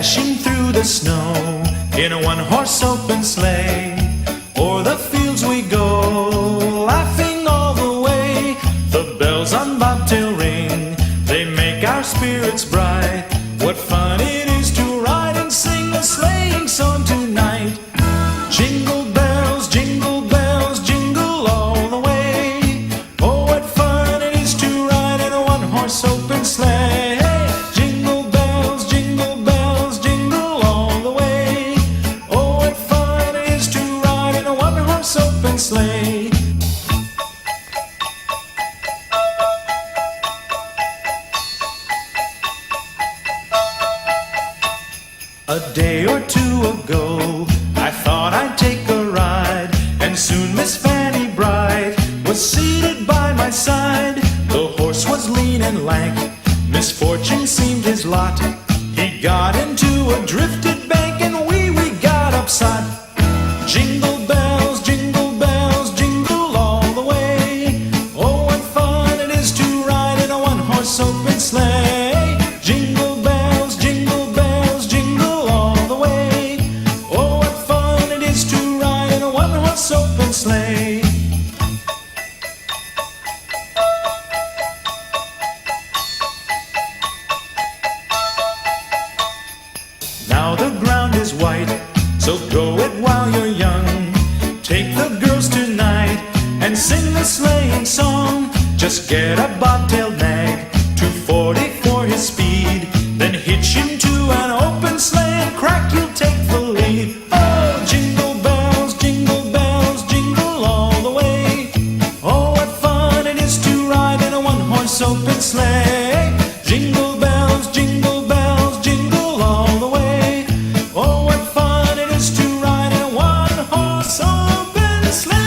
dashing through the snow in a one-horse open sleigh. O'er the fields we go, laughing all the way. The bells on bobtail ring, they make our spirits bright. What fun it is to ride and sing a sleighing song tonight. Jingle bells, jingle all the way. Oh, what fun it is to ride in a one-horse open sleigh. Jingle bells, jingle all the way. Oh, what fun it is to ride in a one-horse open sleigh. A day or two ago, I thought I'd take a ride, and soon Miss Fanny Bright was seated by my side. The horse was lean and lank, misfortune seemed his lot. He got into a drifted bank, and we got upside. Jingle bells, jingle all the way. Oh, what fun it is to ride in a one-horse open sleigh. Jingle bells, jingle all the way. Oh, what fun it is to ride in a one-horse open sleigh. Now the ground is white, so go it while you're young. Take the girls tonight and sing the sleighing song. Just get a bobtailed nag, 240 for his speed. Then hitch him to an open sleigh and crack, you'll take the lead. Oh, jingle bells, jingle all the way. Oh, what fun it is to ride in a one-horse open sleigh. Jingle bells, jingle all the way. Oh, what fun it is to ride in a one-horse open sleigh.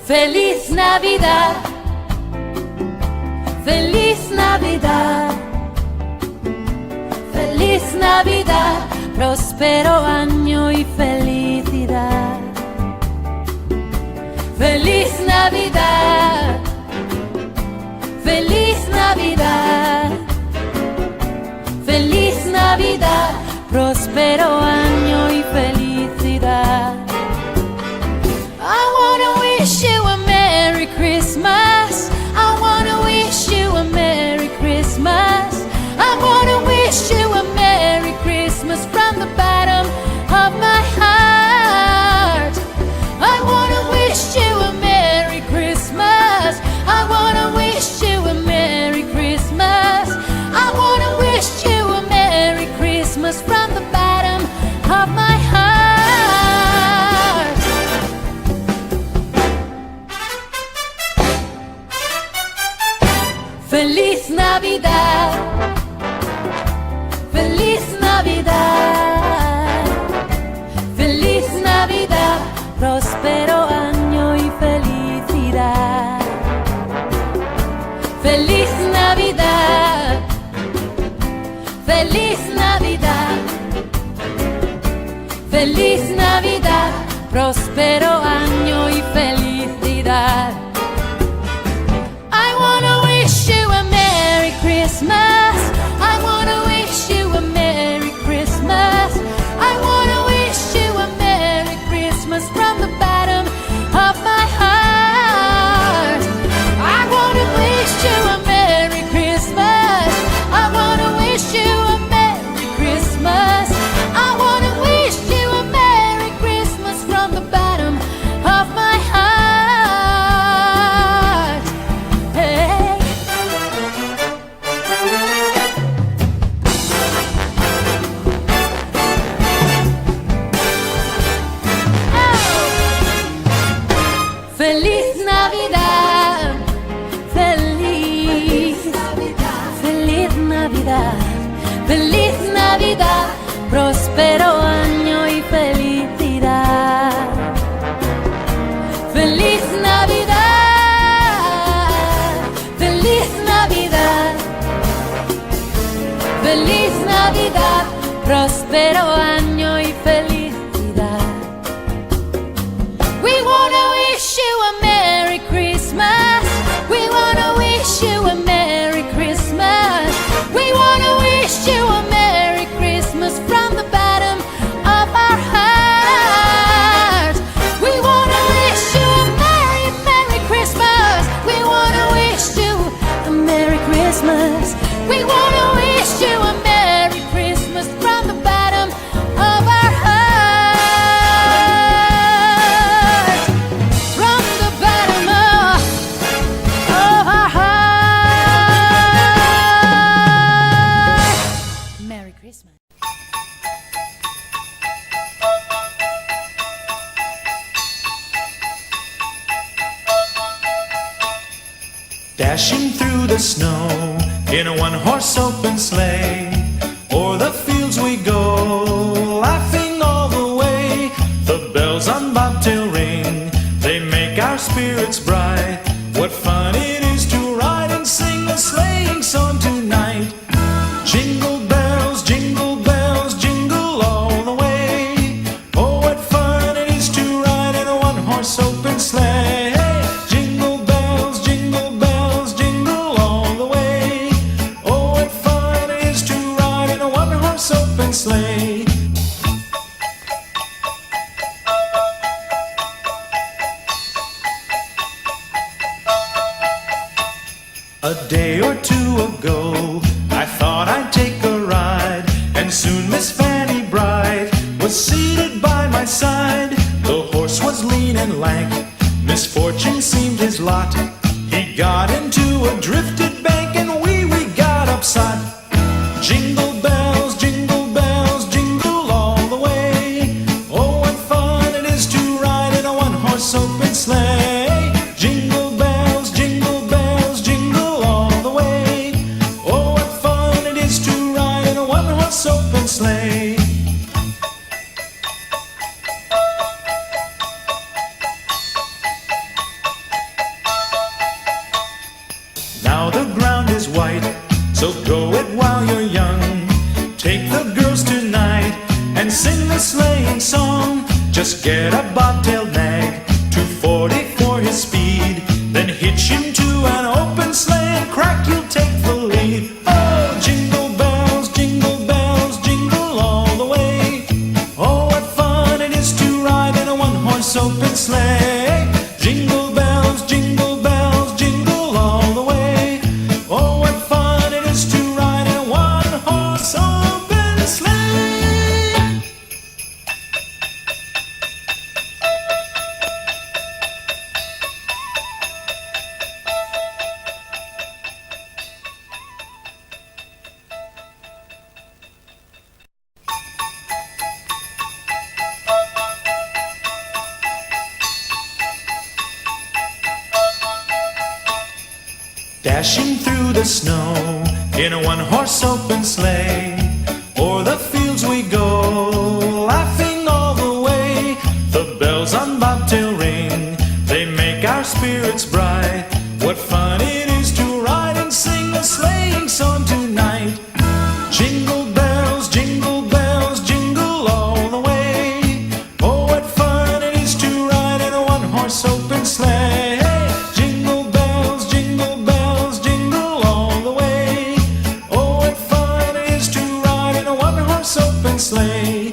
Feliz Navidad, Feliz Navidad, Feliz Navidad, próspero año y felicidad. Feliz Navidad, Feliz Navidad, Feliz Navidad, próspero año y felicidad. I wanna wish you a Merry Christmas. I wanna wish you a Merry Christmas. I wanna wish you a Merry Christmas from the bottom of my heart. I wanna wish you a Merry Christmas. I wanna wish you a Merry Christmas. I wanna wish you a Merry Christmas from the bottom of my heart. Feliz Navidad, Feliz Navidad, Feliz Navidad, próspero año y felicidad. Feliz Navidad, Feliz Navidad, Feliz Navidad, próspero año y felicidad. I wanna wish you a Merry Christmas. I wanna wish you a Merry Christmas. I wanna wish you a Merry Christmas from the bottom of my heart. I wanna wish you a Merry Christmas. I wanna wish you a Merry Christmas. I wanna wish you a Merry Christmas from the bottom of my heart. Hey. próspero año y felicidad. We wanna wish you a Merry Christmas. We wanna wish you a Merry Christmas. We wanna wish you a Merry Christmas from the bottom of our hearts. We wanna wish you a Merry, Merry Christmas. We wanna wish you a Merry Christmas. We wanna wish you a Merry Christmas from the bottom of our hearts. From the bottom of our hearts. Merry Christmas. Dashing through the snow in a one-horse open sleigh, o'er the fields we go, laughing all the way. The bells on bobtail ring, they make our spirits bright. What fun it is to ride and sing a sleighing song tonight. Jingle bells, jingle all the way. Oh, what fun it is to ride in a one-horse open sleigh. Jingle bells, jingle all the way. Oh, what fun it is to ride in a one-horse open sleigh. A day or two ago, I thought I'd take a ride, and soon Miss Fanny Bright was seated by my side. The horse was lean and lank, misfortune seemed his lot. He got into a drifted bank, and we got upset. Jingle bells, jingle all the way. Oh, what fun it is to ride in a one-horse open sleigh. Jingle bells, jingle all the way. Oh, what fun it is to ride in a one-horse open sleigh. Now the ground is white, so go it while you're young. Take the girls tonight and sing the sleighing song. Just get a bobtailed nag, 240 for his speed. Then hitch him to an open sleigh and crack, you'll take the lead. Oh, jingle bells, jingle all the way. Oh, what fun it is to ride in a one-horse open sleigh. Jingle bells, jingle all the way. Oh, what fun it is to ride in a one-horse open sleigh. Dashing through the snow in a one-horse open sleigh, o'er the fields we go, laughing all the way. The bells on bobtail ring, they make our spirits bright. What fun it is to ride and sing a sleighing song tonight. Jingle bells, jingle all the way. Oh, what fun it is to ride in a one-horse open sleigh. Jingle bells, jingle all the way. Oh, what fun it is to ride in a one-horse open sleigh.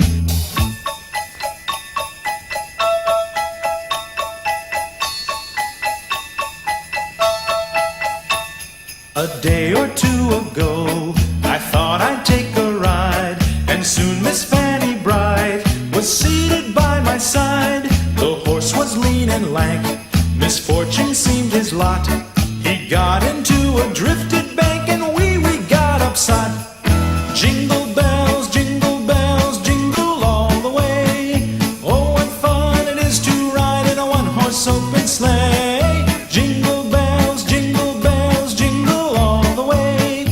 A day or two ago, I thought I'd take a ride, and soon Miss Fanny Bright was seated by my side. The horse was lean and lank, misfortune seemed his lot. He got into a drifted bank, and we got upset. Jingle bells, jingle all the way. Oh, what fun it is to ride in a one-horse open sleigh. Jingle bells, jingle all the way.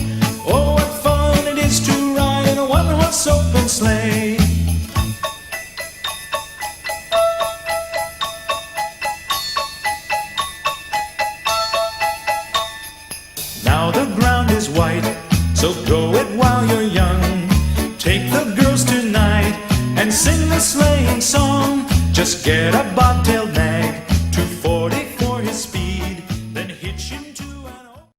Oh, what fun it is to ride in a one-horse open sleigh. Now the ground is white, so go it while you're young. Take the girls tonight sing the sleighing song. Just get a bobtail